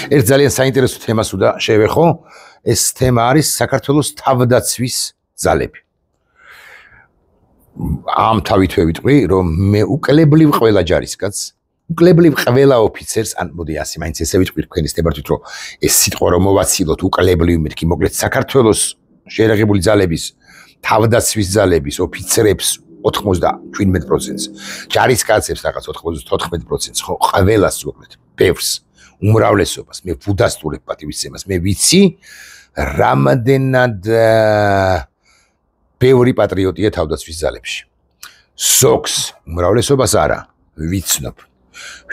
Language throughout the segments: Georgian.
ერთ ძალიან საინტერესო თემას უნდა შევეხო, ეს თემა არის საქართველოს თავდაცვის ძალები. ამ თავითვე ვიტყვი, რომ მე უკლებლივ ყველა ჯარისკაცს, უკლებლივ ყველა ოფიცერს, ან მოდი ასე მაინც ესე ვიტყვი თქვენის ნებართვით, რომ ეს სიტყვა რომ მოვაცილოთ უკლებლივ მეთქი, მოკლედ საქართველოს შეერაღებული ძალების თავდაცვის ძალების ოფიცრებს 97%-ს, ჯარისკაცებს რაღაც 94%-ს, ხო, ყველას მოკლედ, ბევრს, უმრავლესობას, მე ვუდასტურებ პატივისცემას, მე ვიცი, რამდენად ბევრი პატრიოტია თავდაცვის ძალებში. ზოგს, უმრავლესობას არა, ვიცნობ.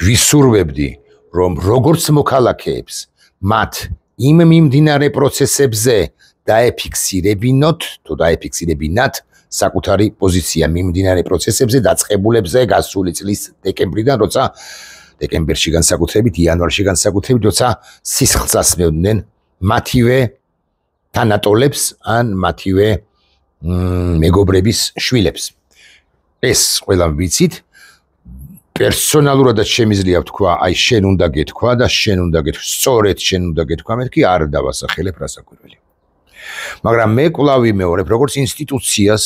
ვისურვებდი, რომ როგორც მოქალაქეებს, მათ იმ მიმდინარე პროცესებზე დაეფიქსირებინოთ, თუ დაეფიქსირებინათ საკუთარი პოზიცია მიმდინარე პროცესებზე დაწყებულებზე გასული წლის დეკემბრიდან, როცა დეკემბერში განსაკუთრებით, იანვარში განსაკუთრებით, როცა სისხლს ასმევდნენ მათივე თანატოლებს ან მათივე მეგობრების შვილებს. ეს ყველა ვიცით, პერსონალურადაც შემიძლია ვთქვა, აი შენ უნდა გეთქვა და შენ უნდა გეთქვა, სწორედ შენ უნდა გეთქვა, მეთქი არ დავასახელებ რასაკვირველი. მაგრამ მე კვლავ ვიმეორებ, როგორც ინსტიტუციას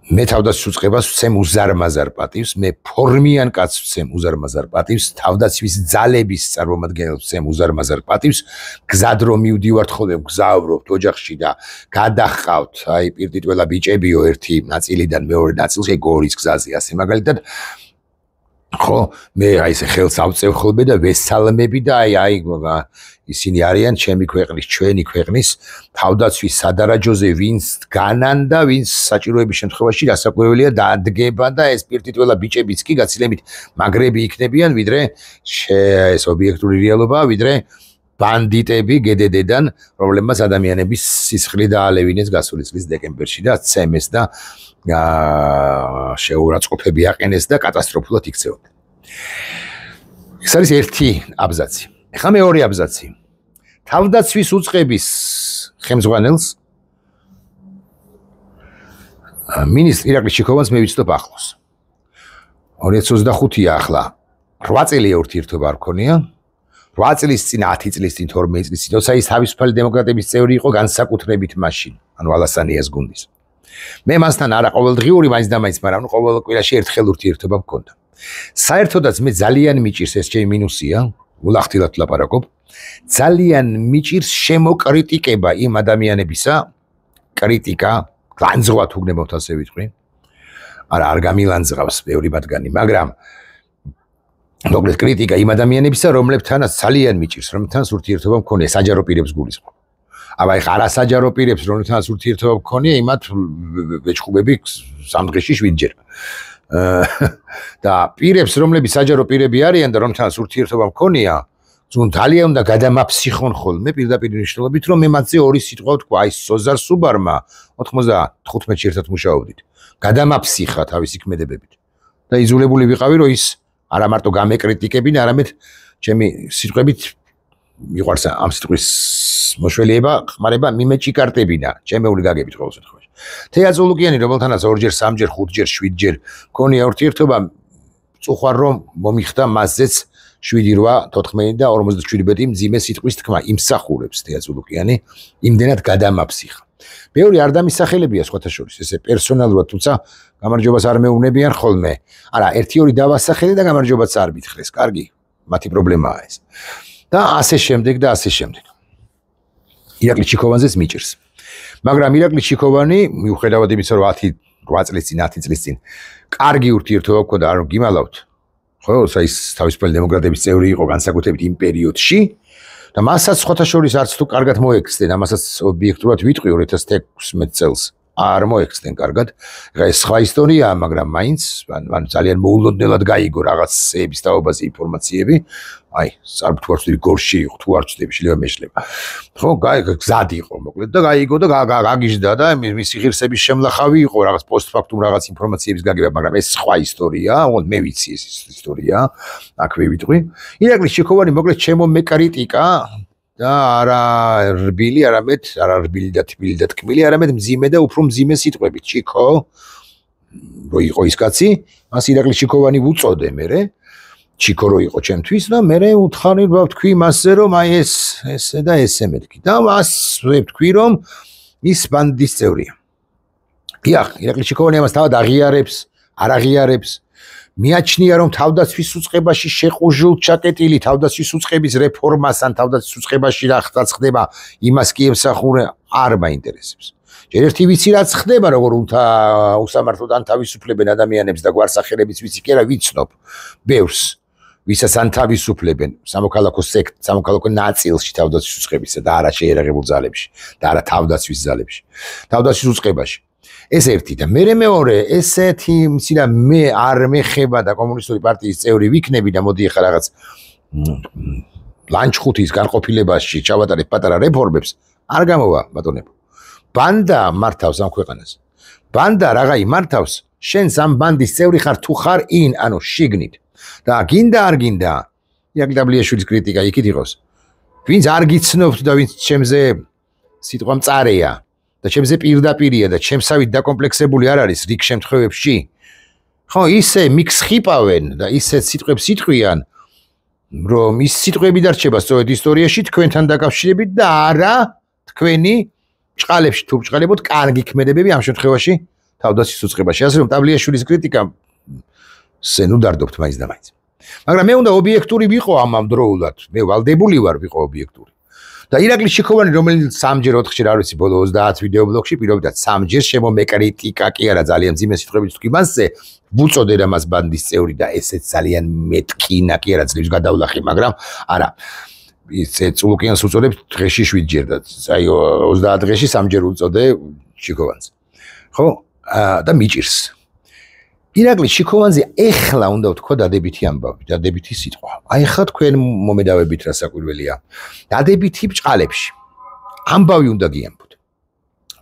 მე თავდაცვის უწყებას ვცემ უზარმაზარ პატივს, მე ფორმიან კაცს ვცემ უზარმაზარ პატივს, თავდაცვის ძალების წარმომადგენელს ვცემ უზარმაზარ პატივს, გზად რომ მივდივართ ხოლმე გზავრობთ ოჯახში და გადახყავთ, აი პირდიტველა ბიჭებიო ერთი ნაწილიდან მეორე ნაწილს, ეგ გორის გზაზე ასე მაგალითად ხო, მე აი ესე ხელს ავწევ ხოლმე და ვესალმები და აი ისინი არიან ჩემი ქვეყნის, ჩვენი ქვეყნის თავდაცვის სადარაჯოზე ვინც განან და ვინც საჭიროების შემთხვევაში რასაკვირველია დადგება და ეს პირდიტველა ბიჭებიც კი გაცილებით მაგრები იქნებიან, ვიდრე ეს ობიექტური რეალობაა, ვიდრე ბანდიტები გედედედან, რომლებმაც ადამიანების სისხლი დაალევინეს გასული წლის დეკემბერში და ცემეს და შეურაცხყოფები აყენეს და კატასტროფულად იქცეოდნენ. ეს არის ერთი აბზაცი. ეხლა მეორე აბზაცი. თავდაცვის უწყების ხელმძღვანელს მინისტრ ირაკლი ჩიქოვანს მე ვიცნობ ახლოს. 2025-ია ახლა. 8 წელია ურთიერთობა არ მქონია. 8 წლის წინ, 10 წლის წინ, 12 წლის წინ, როცა ის თავისუფალი დემოკრატების წევრი იყო განსაკუთრებით მაშინ, ანუ ალასანიას გუნდის. მე მასთან არა ყოველდღიური, მაინც და მაინც, მაგრამ ყოველ კვირაში ერთხელ ურთიერთობა მქონდა. საერთოდაც მე ძალიან მიჭირს ეს ჩემი მინუსია, ულახtildeლად ვლაპარაკობ. ძალიან მიჭირს შემოკრიტიკება იმ ადამიანებისა, კრიტიკა, ლანძღვა თუ გნებავთ ასე ვიტყვი. არ გამილანძღავს ბევრი მათგანი, მაგრამ მოკლედ კრიტიკა იმ ადამიანებისა, რომლებთანაც ძალიან მიჭირს, რომლებთანაც ურთიერთობა მქონია, საჯარო პირებს გულისხმობ. აბა ეხლა არასაჯარო პირებს, რომლებთანაც ურთიერთობა მქონია, იმათ ვეჭხუბები 3 დღეში 7 ჯერ. და პირებს, რომლებიც საჯარო პირები არიან და რომთანაც ურთიერთობა მქონია, ძალიან უნდა გადამაფსიხონ ხოლმე პირდაპირ მნიშვნელობით, რომ მე მათზე ორი სიტყვა ვთქვა, აი სოზარ სუბარმა 95-ში ერთად მუშაობდით. გადამაფსიხა თავისი ქმედებებით. და იძულებული ვიყავი, რომ ის არა მარტო გამეკრიტიკებინა, არამედ ჩემი სიტყვებით მიყვარს ამ სიტყვის მოშველიება, ხმარება მიმეჭიკარტებინა, ჩემეული გაგებით ყოველ შემთხვევაში. თეა ზოლუკიანი, რომელთანაც 2-ჯერ, 3-ჯერ, 5-ჯერ, 7-ჯერ მქონია ურთიერთობა, წუხარ რომ მომიხდა მასზეც 7-8, 14 და 47 მძიმე სიტყვის თქმა იმსახურებს თეა ზოლუკიანი, იმდენად გადამაფსიხა. ბევრი არ დამისახელებია სხვათა შორის, ესე პერსონალურად, თუმცა გამარჯვებას არ მეუბნებიან ხოლმე. არა, 1-2 დავასახელე და გამარჯვებაც არ მითხრეს. კარგი, მათი პრობლემაა ეს. და ასე შემდეგ და ასე შემდეგ. ირაკლი ჩიქოვანზეც მიჭირს. მაგრამ ირაკლი ჩიქოვანი, მიუხედავად იმისა, რომ 8 წლის წინ, 10 წლის წინ კარგი ურთიერთობა ჰქონდა, არ გიმალავთ. ხო, ის თავისუფალი დემოკრატების წევრი იყო განსაკუთრებით იმ პერიოდში და მასაც სხვათა შორის არც თუ კარგად მოექცნენ, ამასაც ობიექტურად ვიტყვი 2016 წელს. არ მოექცნენ კარგად. ეს სხვა ისტორიაა, მაგრამ მაინც ძალიან მოულოდნელად გაიგო რაღაცების დაობაზე ინფორმაციები. აი, თუ არ ვწდები გორში იყო, თუ არ ვწდები, შეიძლება მეშლება. ხო, გზად იყო, მოკლედ და გაიგო და გაგიჟდა და მისი ღირსების შემლახავი იყო რაღაც პოსტფაქტუმ რაღაც ინფორმაციების გაგება, მაგრამ ეს სხვა ისტორიაა, მე ვიცი ეს ისტორია, აქვე ვიტყვი. ირაკლი ჩიქოვანი მოკლედ ჩემო მეკრიტიკა და არა რბილი, არამედ არა რბილი და თბილი და თქმილი, არამედ მძიმე და უფრო მძიმე სიტყვებით. ჩიქო, რო იყო ის კაცი, მას ირაკლი ჩიქოვანი ვუწოდე მერე ჩიქო რო იყო ჩემთვის და მე უთხარი ვთქვი მასზე რომ აი ესე და ესე მეთქი და მას ვთქვი რომ ის ბანდის წევრია. დიახ, ირაკლი ჩიქოვანი ამას თავად აღიარებს, არ აღიარებს. მიაჩნია რომ თავდაცვის უწყებაში შეყუჟულ ჩაკეტილი თავდაცვის უწყების რეფორმას ან თავდაცვის უწყებაში რა ხდება, იმას კი ემსახურე არ მაინტერესებს. ჯერ ერთი ვიცი რაც ხდება, როგორ უსამართლოდ ან თავისუფლებენ ადამიანებს და გვარსახელებს ვიცი კი არა ვიცნობ. ბევრს ვისაც ან თავისუფლებენ სამოქალაქო სამოქალაქო ნაწილში თავდაცვის უწყებისა და არა შეერაღებულ ძალებში და არა თავდაცვის ძალებში. თავდაცვის უწყებაში. ეს ერთი და მე მეორე ესეთი იცი რა მე არ მეხება და კომუნისტური პარტიის წევრი ვიქნები და მოდი ახლა რაღაც ლანჩხუთის განყოფილებაში ჩავატარებ პატარა რეფორმებს არ გამოვა ბატონებო. ბანდა მართავს ამ ქვეყანას. ბანდა რაღა იმართავს შენ სამ ბანდის წევრი ხარ თუ ხარ ინ ანუ შიგნით. და გინდა არ გინდა იაკლიაშვილის კრიტიკა იქით იყოს. ვინც არ გიცნობთ და ვინც ჩემზე სიტყვა მწარეა და ჩემზე პირდაპირია და ჩემსავით დაკომპლექსებული არ არის რიგ შემთხვევებში. ხო, ისე მიგსხიპავენ და ისე სიტყვებს იტყვიან, რომ ის სიტყვები დარჩება სწორედ ისტორიაში თქვენთან დაკავშირებით და არა თქვენი ჭყალებში თუ ჭყალებოთ კარგი ქმედებები ამ შემთხვევაში თავდაცვის უწყებაში. ასე რომ ტაბლიაშვილის კრიტიკა სენუ დარდობთ მაინც და მაინც. მაგრამ მე უნდა ობიექტური ვიყო ამავდროულად. მე ვალდებული ვარ ვიყო ობიექტური. და ირაკლი ჩიქოვანი რომელიც 3-ჯერ 4-ჯერ არ ვიცი ბოლო 30 ვიდეო ბლოგში პირობითად 3-ჯერ შემომეკრიტიკა კი არა ძალიან ძიმე სიტყვებით თქვი მასზე ვუწოდე რა მას ბანდის წევრი და ესეც ძალიან მეტკინა კი არა ძლივს გადავლახი მაგრამ არა ის წულუკიანს უწოდებ დღეში 7-ჯერ და აი 30 დღეში 3-ჯერ უწოდე ჩიქოვანს ხო და მიჭირს ირაკლი ჩიქოვანზე ეხლა უნდა ვთქვა დადებითი ამბავი, დადებითი სიტყვა. აი ხა თქვენ მომედავებით რა საკვირველია. დადებითი ბჭყალებში. ამბავი უნდა გიამბოთ.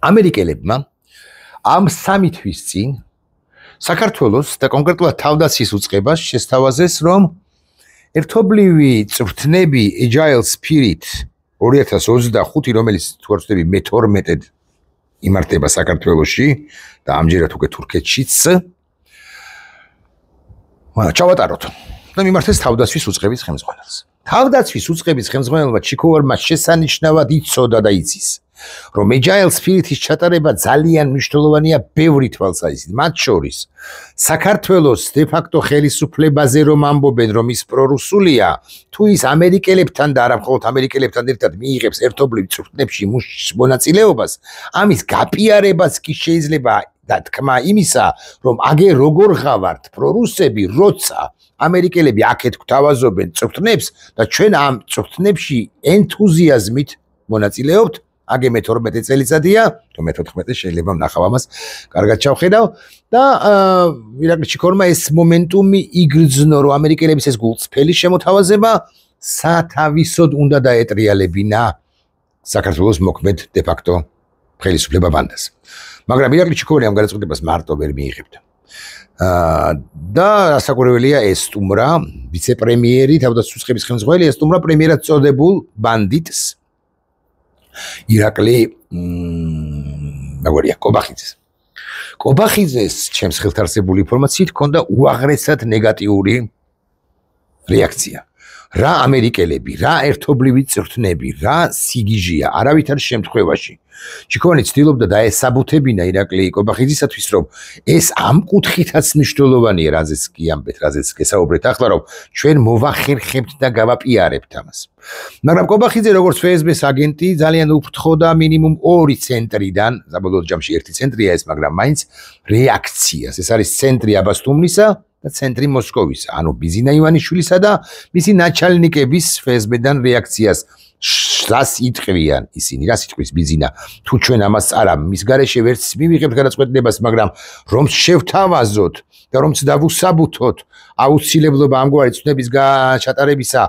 ამერიკელებმა ამ 3 თვის წინ საქართველოს და კონკრეტულად თავდაცვის უწყებას შესთავაზეს, რომ ერთობლივი წვრთნები Agile Spirit 2025, რომელიც თუ არ ვცდები მე-12-ად იმართება საქართველოში და ამჯერად უკვე თურქეთშიც ჩავატაროთ და მიმართეს თავდაცვის უწყების ხელმძღვანელს. თავდაცვის უწყების ხელმძღვანელმა ჩიქოვარმა შესანიშნავად იცოდა და იცის, რომ Agile Spirit-ის ჩატარება ძალიან მნიშვნელოვანია ბევრი თვალსაზრისით, მათ შორის საქართველოს დე-ფაქტო ხელისუფლებაზე რომ ამბობენ, რომ ის პრორუსულია, თუ ის ამერიკელებთან და არა მხოლოდ ამერიკელებთან ერთად მიიღებს ერთობლივ წვრთნებში მონაწილეობას, ამის გაპიარებას კი შეიძლება და თქმა იმისა, რომ აგე როგორ ღავართ პრორუსები, როცა ამერიკელები აქეთ გვთავაზობენ წვრთნებს და ჩვენ ამ წვრთნებში ენთუზიაზმით მონაწილეობთ, აგე მე-12 წელიწადია, თუ მე-14 შეიძლება ვნახავ ამას, კარგად ჩავხედავ და ირაკლი ჩიქოვანმა ეს მომენტუმი იგრძნო, რომ ამერიკელების ეს გულწრფელი შემოთავაზება სათავისოდ უნდა დაეტრიალებინა საქართველოს მოქმედ დე-ფაქტო ხელისუფლება ბანდას. მაგრამ ირაკლი ჩიქოვანი ამ გადაწყვეტებას მარტო ვერ მიიღებდა. და რასაკვირველია ესტუმრა ვიცე-პრემიერი თავდაცვის უწყების ხელმძღვანელი ესტუმრა პრემიერად წოდებულ ბანდიტს ირაკლი როგორია კობახიძეს. კობახიძეს ჩემს ხელთარსებული ინფორმაციით ჰქონდა უაღრესად ნეგატიური რეაქცია. რა ამერიკელები, რა ერთობლივი წვრთნები, რა სიგიჟია, არავითარ შემთხვევაში. ჩიქოვანი ცდილობდა დაესაბუთებინა ირაკლი კობახიძისათვის, რომ ეს ამ კუთხითაც მნიშვნელოვანია, რაზეც კი ამბეთ, რაზეც გესაუბრეთ ახლა, რომ ჩვენ მოვახერხებთ და გავაპიარებთ ამას. მაგრამ კობახიძე როგორც FSB-ს აგენტი ძალიან უფრთხოდა მინიმუმ 2 ცენტრიდან, საბოლოო ჯამში 1 ცენტრია ეს, მაგრამ მაინც რეაქციას. ეს არის ცენტრი აბასთუმნისა და ცენტრი მოსკოვისა, ანუ ბიზინა ივანიშვილისა და მისი ნაჩალნიკების FSB-დან რეაქციას. რას იტყვიან ისინი, რას იტყვის ბიზინა, თუ ჩვენ ამას არა, მის გარეშე ვერც მივიღებთ გადაწყვეტილებას, მაგრამ რომ შევთავაზოთ და რომ დავუსაბუთოთ აუცილებლობა ამგვარი წვრთნების ჩატარებისა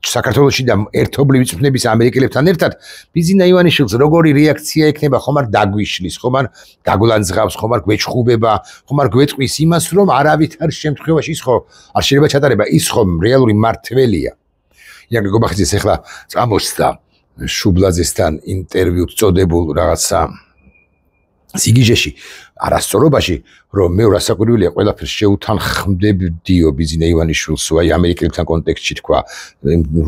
საქართველოში და ერთობლივი წვრთნების ამერიკელებთან ერთად, ბიზინა ივანიშვილს როგორი რეაქცია ექნება, ხომ არ დაგვიშლის, ხომ არ დაგულანძღავს, ხომ არ გვეჭხუბება, ხომ არ გვეტყვის იმას, რომ არავითარ შემთხვევაში ის ხო არ შეიძლება ჩატარება, ის ხო რეალური მმართველია. ირაკლი კობახიძეს ახლა წამოსდა შუბლაძესთან ინტერვიუთ წოდებულ რაღაცა სიგიჟეში არასწორობაში რომ მე რასაკვირველია ყველაფერს შეუთანხმდებდიო ბიზნე ივანიშვილს აი ამერიკელთან კონტექსტში თქვა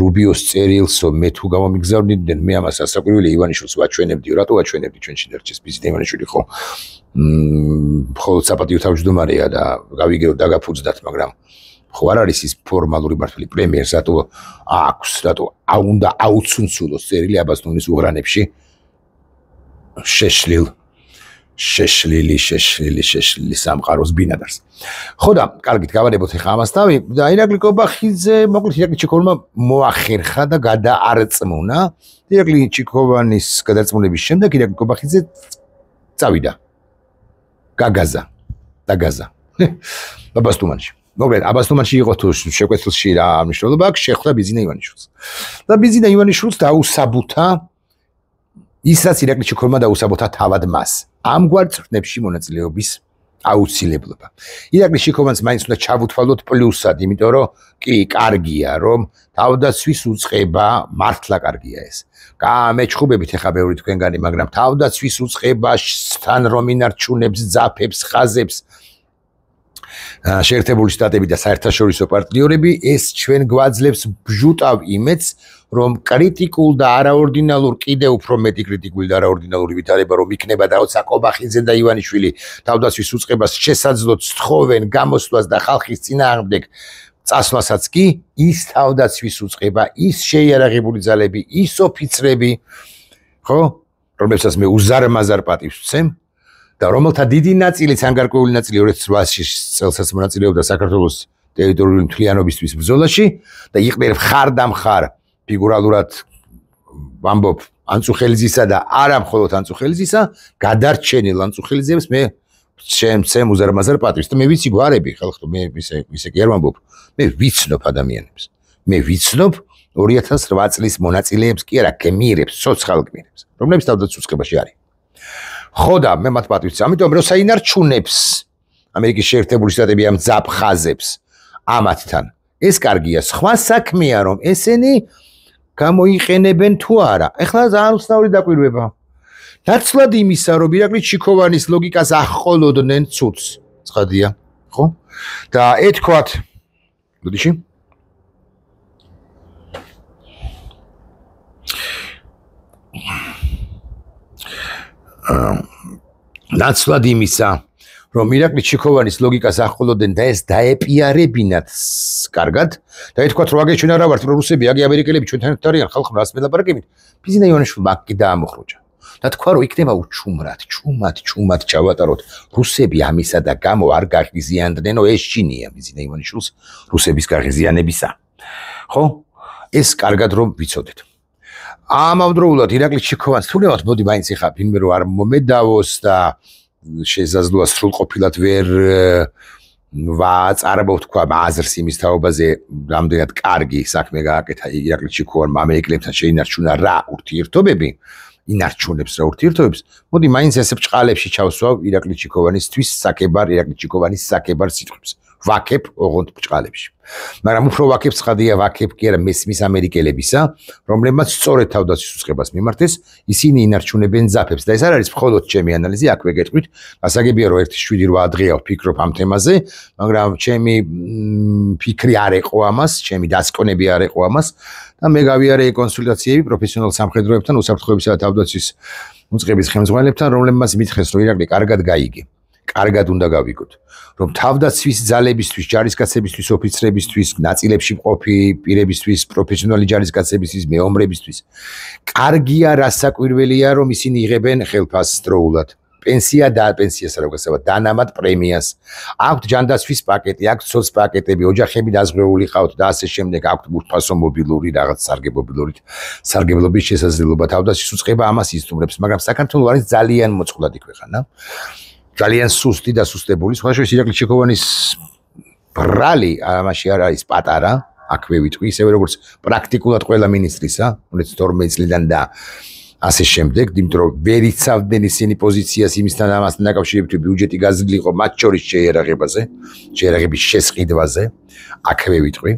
რუბიოს წერილსო მე თუ გამომიგზავნიდნენ მე ამას რასაკვირველია ივანიშვილს ვაჩვენებდიო რატო ვაჩვენებდი ჩვენ შინერჯის ბიზნე ივანიშვილი ხო მხოლოდ საპატიო თავმჯდომარეა და გავიგეო დაგაფუძდათ მაგრამ ხო არ არის ის ფორმალური მართალი პრემიერს რატო აქვს რატო უნდა აუცუნცულოს წერილი აბასთონის უღრანებში შეშლილი სამყაროს ბინადარს. ხო და კარგით გავარებოთ ახლა ამას თავი და ირაკლი კობახიძე მოკლედ ირაკლი ჩიქოვანმა მოახერხა და გადაარწმუნა. ირაკლი ჩიქოვანის გადარწმუნების შემდეგ ირაკლი კობახიძე წავიდა. დაგაზა. აბასთუმანში. მოკლედ აბასთუმანში იყო თუ შეკვეთილში რა მნიშვნელობა აქვს შეხვდა ბიზნე ივანიშვილს. და ბიზნე ივანიშვილს დაუსაბუთა ისაც ირაკლი ჩიქოვანმა დაუსაბუთა თავად მას. ამგვარ წრნებში მონაწილეობის აუცილებლობა. ირაკლი ჩიქოვანს მაინც უნდა ჩავუთვალოთ პლუსად, იმიტომ რომ კი კარგია, რომ თავდაცვის უწყება მართლა კარგია ეს. მეჩხუბებით ახლა ბევრი თქვენგანი, მაგრამ თავდაცვის უწყებასთან რომ ინარჩუნებს, ძაფებს, ხაზებს შეერთებული შტატები და საერთაშორისო პარტნიორები ეს ჩვენ გვაძლევს ბჟუტავ იმედს რომ კრიტიკულ და არაორდინალურ კიდევ უფრო მეტი კრიტიკული და არაორდინალური ვითარება რომ იქნება და როცა კობახიძე და ივანიშვილი თავდაცვის უწყებას შესაძლოდ სთხოვენ გამოსვლას და ხალხის წინააღმდეგ წასვლასაც კი ის თავდაცვის უწყება ის შეიარაღებული ძალები ის ოფიცრები ხო რომლებსაც მე უზარმაზარ პატივს ვცემ და რომელთა დიდი ნაწილიც ანგარკვეული ნაწილი 2008 წელსაც მონაწილეობდა საქართველოს ტერიტორიული მთლიანობისთვის ბრძოლაში და იყდებ ხარ ფიგურალურად ვამბობ ანწუხელიძისა და არა მხოლოდ ანწუხელიძისა გადარჩენილ ანწუხელიძეებს მე ჩემ უზარმაზარ პატივს და მე ვიცი გვარები ხალხო მე ისე კი არ ვამბობ მე ვიცნობ ადამიანებს მე ვიცნობ 2008 წლის მონაწილეებს კი არა გმირებს ცოცხალ გმირებს რომლებიც თავდაცვის უწყებაში არის ხო და მე მათ პატივს ამიტომ რომ საინარჩუნებს ამერიკის შეერთებული შტატები ამ ძაფხაზებს ამათთან ეს კარგია სხვა საქმეა რომ ესენი გამოიყენებენ თუ არა ეხლა ძალიან უცნაური დაკვირვება ნაცვლად იმისა რომ ირაკლი ჩიქოვანის ლოგიკას ახყოლოდნენ ცუდს ცხადია ხო და ეთქვათ ბოდიში ნაცვლად იმისა რომ ირაკლი ჩიქოვანის ლოგიკას ახყოლოდნენ და ეს დაეპიარებინათ კარგად და ეთქვათ რომ აგე ჩვენ არა ვართ რუსები აგი ამერიკელები ჩვენთან ერთად არიან ხალხო რას მელაპარაკებით ბიზნე ივანიშვილმა კი დაამოხროჭა და თქვა რომ იქნება უჩუმრად ჩუმად ჩავატაროთ რუსები ამისა და გამო არ გაღიზიანდნენ ეს ჩინია ბიზნე ივანიშვილს რუსების გაღიზიანებისა ხო ეს კარგად რომ ვიცოდეთ ამავდროულად ირაკლი ჩიქოვანს თუნდაც მოდი მაინც ეხა ფინმე რომ არ მომედავოს და შესაძლოა სრულყოფილად ვერ ვაწარებობ თქვა აზრს იმის თაობაზე რამდენად კარგი საქმე გააკეთა ირაკლი ჩიქოვანმა ამერიკელებთან შეინარჩუნა რა ურთიერთობები ინარჩუნებს რა ურთიერთობებს მოდი მაინც ესე ბჭყალებში ჩავსვავ ირაკლი ჩიქოვანისთვის ირაკლი ჩიქოვანის საკებარ სიტყვებს ვაკებ ოღონდ ბჭყალებში მაგრამ უფრო ვაკებ ცხადია ვაკებ კი არა მესმის ამერიკელებისა რომლებმაც სწორედ თავდაცვის უწყებას მიმართეს ისინი ინარჩუნებენ ძაფებს და ეს არ არის მხოლოდ ჩემი ანალიზი აქვე გეტყვით გასაგებია რომ 1-7 დღეა ვფიქრობ ამ თემაზე მაგრამ ჩემი ფიქრი არ ეყო ამას ჩემი დასკვნები არ ეყო ამას და მე გავიარე კონსულტაციები პროფესიონალ სამხედროებთან უსაფრთხოებისა და თავდაცვის უწყების ხელმძღვანელებთან რომლებმაც მითხრეს რომ ირაკლი კარგად გაიგე კარგად უნდა გავიგოთ რომ თავდაცვის ძალებისთვის ჯარისკაცებისთვის ოფიცრებისთვის ნაწილებში მყოფი პირებისთვის პროფესიონალი ჯარისკაცებისთვის მეომრებისთვის კარგია რასაკვირველია რომ ისინი იღებენ ხელფასს დროულად პენსია და პენსიას რა ვგასაუბრებ დანამატ პრემიას აქვთ ჯანდაცვის პაკეტი აქვთ სოც პაკეტები ოჯახები დაზღვეული ყავთ და ასე შემდეგ აქვთ უთფასო მობილური რაღაც სარგებლობის შესაძლებლობა თავდაცვის უწყება ამას ისტუმრებს მაგრამ საქართველოს არის ძალიან მოწყვლადი ქვეყანა ძალიან სუსტი და სუსტებული სხვა შორის ირაკლი ჩიქოვანის ბრალი ამაში არ არის პატარა აქვე ვიტყვი ისევე როგორც პრაქტიკულად ყველა მინისტრისა 12 წლიდან და ასე შემდეგ იმიტომ რომ ვერ იცავდნენ ისინი პოზიციას იმისთან ამასთან დაკავშირებით ბიუჯეტი გაზრდილი იყო მათ შორის შეერაღების შესყიდვაზე აქვე ვიტყვი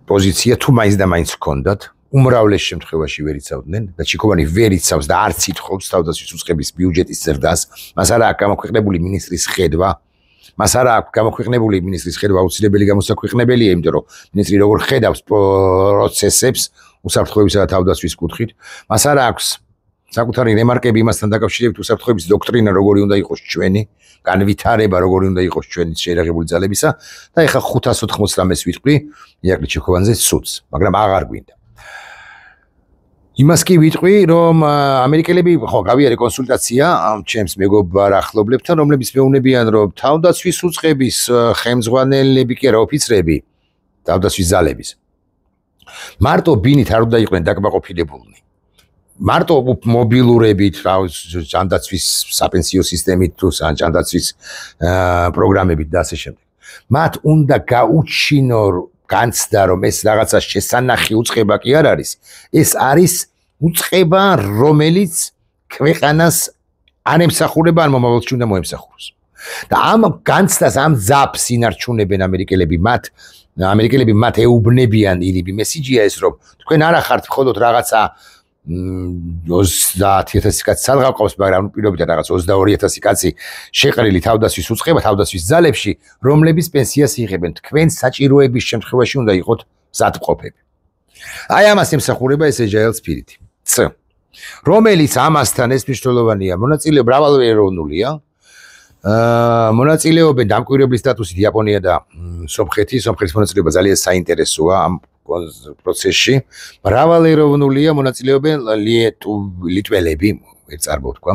პოზიცია თუ მაინც და მაინც ჰქონდათ უმრავლეს შემთხვევაში ვერ იცავდნენ და ჩიკოვანი ვერ იცავს და არც ითხოვს თავდაცვის უწყების ბიუჯეტის ზრდას, მას არ აქვს გამოქვეყნებული მინისტრის ხედვა, მას არ აქვს გამოქვეყნებული მინისტრის ხედვა აუცილებელი გამოსაქვეყნებელია, იმიტომ რომ მინისტრი როგორ ხედავს პროცესებს უსაფრთხოებისა და თავდაცვის კუთხით, მას არ აქვს საკუთარი რემარკები იმასთან დაკავშირებით უსაფრთხოების დოქტრინა როგორი უნდა იყოს ჩვენი, განვითარება როგორი უნდა იყოს ჩვენი შეერაღებული ძალებისა და ეხლა 590-ს ვიტყვი ირაკლი ჩიქოვანიძე სუდს, მაგრამ აღარ გვინდა. იმას კი ვიტყვი, რომ ამერიკელები ხო გავიარე კონსულტაცია ამ ჩემს მეგობარ ახლობლებთან, რომლებიც მეუბნებიან, რომ თავდაცვის უწყების ხელმძღვანელები კი არა ოფიცრები, თავდაცვის ძალების. მარტო ბინით არ უნდა იყვნენ დაკმაყოფილებულნი. მარტო მობილურებით, ჯანდაცვის საპენსიო სისტემით თუ ჯანდაცვის პროგრამებით და ასე შემდეგ. მათ უნდა გაუჩინო განცდა, რომ ეს რაღაცა შესანახი უწყება კი არ არის, ეს არის უწყება, რომელიც ქვეყანას არ ემსახურება, ან მომავალში უნდა მოემსახუროს. და ამ განცდას, ამ ძაფს ინარჩუნებენ ამერიკელები, ამერიკელები მათ ეუბნებიან ირიბი მესიჯია ეს, რომ თქვენ არ ახართ მხოლოდ რაღაცა 30,000 კაცი სალღავ ყავს, მაგრამ პირობითად რაღაც 22,000 კაცი შეყრილი თავდაცვის უწყება, თავდაცვის ძალებში, რომლების პენსიას იღებენ. თქვენ საჭიროების შემთხვევაში უნდა იყოთ მზადყოფები. აი ამას ემსახურება ეს ეჯაილ სპირიტი. C. რომელიც ამასთან ეს მნიშვნელოვანია, მონაწილეობა მრავალეროვნულია. მონაწილეობენ დამკვირვებლის სტატუსით იაპონია და სომხეთი. სომხეთის მონაწილეობა ძალიან საინტერესოა ამ პროცესში. მრავალეროვნულია მონაწილეობენ ლიტველები, ერთ წარმოვთქვა.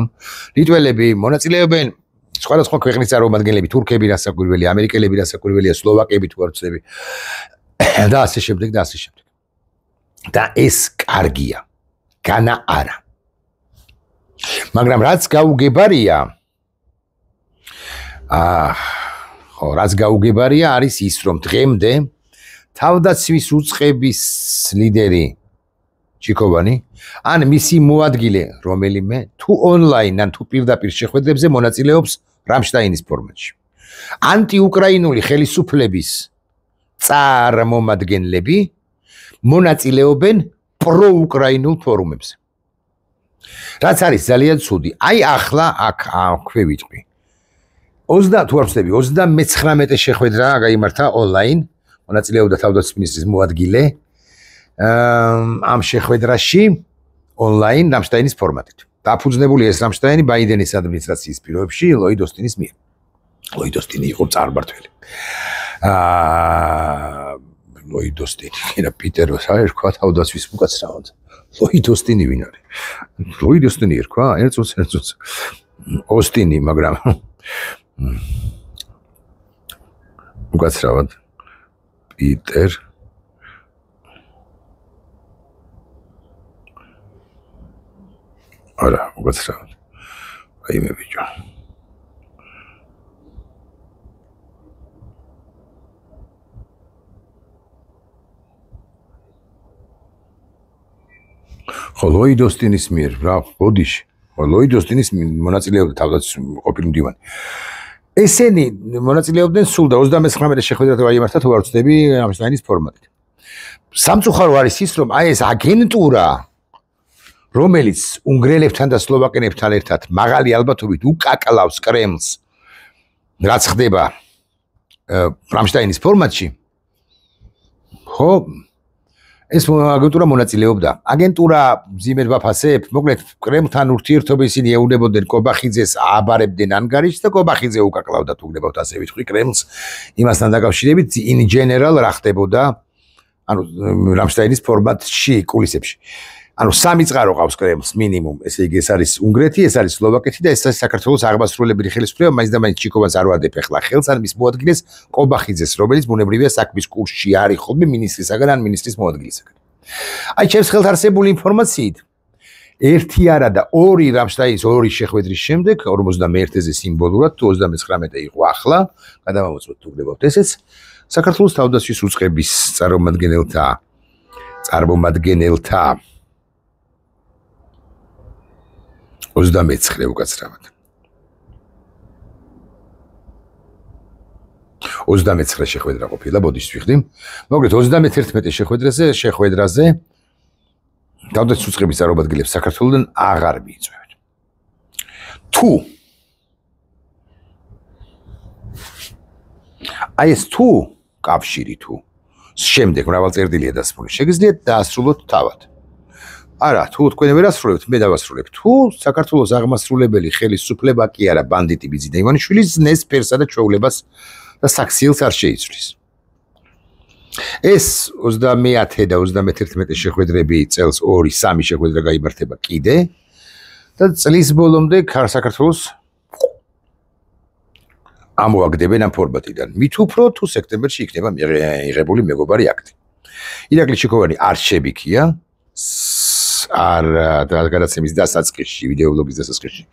ლიტველები მონაწილეობენ სხვადასხვა ქვეყნის წარმომადგენლები, თურქები რასაკვირველია, ამერიკელები რასაკვირველია, სლოვაკები თუ არცები და ასე შემდეგ და ასე შემდეგ. და ეს კარგია. განა არა. მაგრამ რაც გაუგებარია ხო, რაც გაუგებარია არის ის, რომ დღემდე თავდაცვის უწყების ლიდერი ჩიქოვანი ან მისი მოადგილე რომელიმე თუ ონლაინ ან თუ პირდაპირ შეხვედრებზე მონაწილეობს რამშტაინის ფორმატში. ანტიუკრაინული ხელისუფლების წარმომადგენლები მონაწილეობენ პროუკრაინულ ფორუმებზე. რაც არის ძალიან ცუდი. აი ახლა აქ აქვე ვიტყვი. 39 შეხვედრა გაიმართა ონლაინ, მონაწილეობდა თავდაცვის მინისტრის მოადგილე ამ შეხვედრაში ონლაინ რამშტაინის ფორმატით. დაფუძნებული ეს რამშტაინი ბაიდენის ადმინისტრაციის პირობებში ლოიდ ოსტინის მიერ. ლოიდ ოსტინი იყო წარმმართველი. ლოიდ ოსტინი, ენა პიტერო, საერთოდ თქვა თავდაცვის უკაცრავად. ლოიდ ოსტინი ვინ არის? ლოიდ ოსტინი ერქვა, ერთს ოსტინი, მაგრამ უკაცრავად პიტერ არა, უკაცრავად. აი მე ბიჭო. ხო, ლოიდ ოსტინის მიერ, რა, ბოდიში. ხო, ლოიდ ოსტინის მონაწილეობდა თავდაცვის ყოფილი მდივანი. ესენი მონაწილეობდნენ სულ და 39 შეხვედრა გაიმართა თუ არ ვცდები რამშტაინის ფორმატით. სამწუხარო არის ის, რომ აი ეს აგენტურა, რომელიც უნგრელებთან და სლოვაკენებთან ერთად მაღალი ალბათობით უკაკლავს კრემლს, რაც ხდება რამშტაინის ფორმატში, ხო, ეს აგენტურა მონაწილეობდა. აგენტურა მძიმედ ვაფასებ, მოკლედ კრემლთან ურთიერთობა ისინი ეუბნებოდნენ კობახიძეს აბარებდნენ ანგარიშს და კობახიძე უკაკლავდა თუ გნებავთ ასე ვიტყვი კრემლს იმასთან დაკავშირებით in general რა ხდებოდა ანუ რამშტაინის ფორმატში კულისებში. ანუ სამი წყარო ყავს კრემლს მინიმუმ, ესე იგი ეს არის უნგრეთი, ეს არის სლოვაკეთი და ეს არის საქართველოს აღმასრულებელი ხელისუფლება, მაინც და მაინც ჩიქოვანს არ ვადებ ახლა ხელს ან მის მოადგილეს კობახიძეს, რომელიც ბუნებრივია საქმის კურსში არის ხოლმე მინისტრისაგან ან მინისტრის მოადგილისაგან. აი ჩემს ხელთ არსებული ინფორმაციით ერთი არა და ორი რამშტაინის ორი შეხვედრის შემდეგ 51-ზე სიმბოლურად თუ 39 იყო ახლა, გადავამოწმოთ თუ გნებავთ ესეც საქართველოს თავდაცვის უწყების წარმომადგენელთა 29 უკაცრავად. 29 შეხვედრა ყოფილა, ბოდიშს ვიხდი. მოკლედ 31 შეხვედრაზე თავდაცვის უწყების წარმომადგენლებს საქართველოსთან აღარ მიიწვევთ. თუ აი ეს თუ კავშირი თუ შემდეგ მრავალწერდილია დასრულებული, შეგიძლიათ დაასრულოთ თავად. არა, თუ თქვენ ვერ ასრულებთ, მე დავასრულებ. თუ საქართველოს აღმასრულებელი ხელისუფლება კი არა, ბანდიტი ბიძინა ივანიშვილი ზნეს ფერსა და ჩვეულებას და საქციელს არ შეიცვლის. ეს 30 და 31 შეხვედრები წელს 2-3 შეხვედრა გაიმართება კიდე და წლის ბოლომდე საქართველოს ამოაგდებენ ამ ფორმატიდან. მით უფრო თუ სექტემბერში იქნება მიღებული მეგობარი აქტი. ირაკლი ჩიქოვანი არ შებიქია, არ გადაცემის დასაწყისში, ვიდეობლოგის დასაწყისში.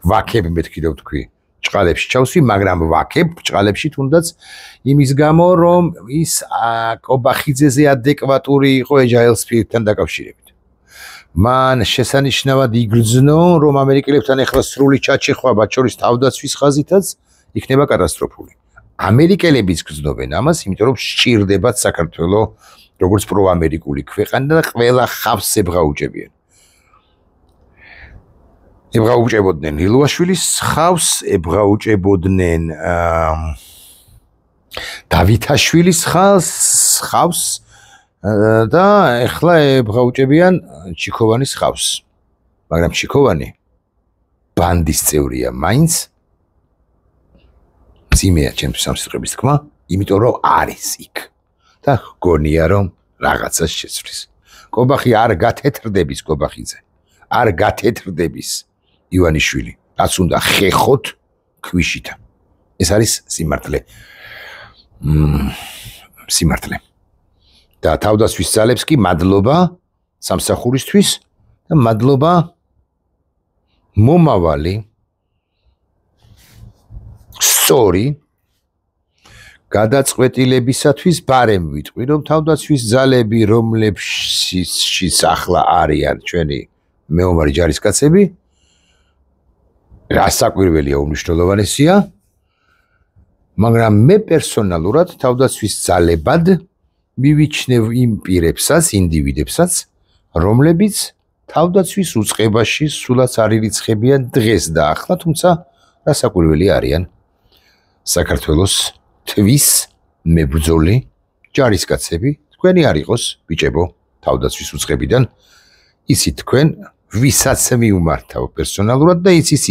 ვაქებ მეთქი და ვთქვი, ჭყალებში ჩავსვი, მაგრამ ვაქებ ჭყალებში თუნდაც იმის გამო, რომ ის კობახიძეზე ადეკვატური იყო ეჯაილსფირთან დაკავშირებით. მან შესანიშნავად იგრძნო, რომ ამერიკელებთან ახლა სრული ჩაჩეხვა მათ შორის თავდაცვის ხაზითაც იქნება კატასტროფული. ამერიკელებიც გრძნობენ ამას, იმიტომ რომ სჭირდებათ საქართველოს როგორც პროამერიკული ქვეყანა და ყველა ხავს ებღაუჭებიან. ებღაუჭებოდნენ ილუაშვილის ხავს, ებღაუჭებოდნენ დავითაშვილის ხავს და ეხლა ებღაუჭებიან ჩიქოვანის ხავს. მაგრამ ჩიქოვანი ბანდის წევრია მაინც. ძიმეა ჩემთვის ამ სიტყვების თქმა, იმიტომ რომ არის იქ. და გონია რომ რაღაცას შეცვლის. კობახი არ გათეთრდების კობახიძე. არ გათეთრდების ივანიშვილი. რაც უნდა ხეხოთ ქვიშითა. ეს არის სიმართლე. სიმართლე. და თავდაცვის ძალებს კი მადლობა სამსახურისთვის და მადლობა მომავალი სწორი გადაწყვეტილებისათვის ბარემ ვიტყვი, რომ თავდაცვის ძალები, რომლებშიც ახლა არიან ჩვენი მეომარი ჯარისკაცები, რასაკვირველია უმნიშვნელოვანესია, მაგრამ მე პერსონალურად თავდაცვის ძალებად მივიჩნევ იმ პირებსაც, ინდივიდებსაც, რომლებიც თავდაცვის უწყებაში სულაც არ ირიცხებიან დღეს და ახლა, თუმცა რასაკვირველი არიან საქართველოს თვის მებრძოლი ჯარისკაცები, თქვენი არ იყოს ბიჭებო თავდაცვის უწყებიდან, იცით თქვენ ვისაც მიუმართავ პერსონალურად და იცის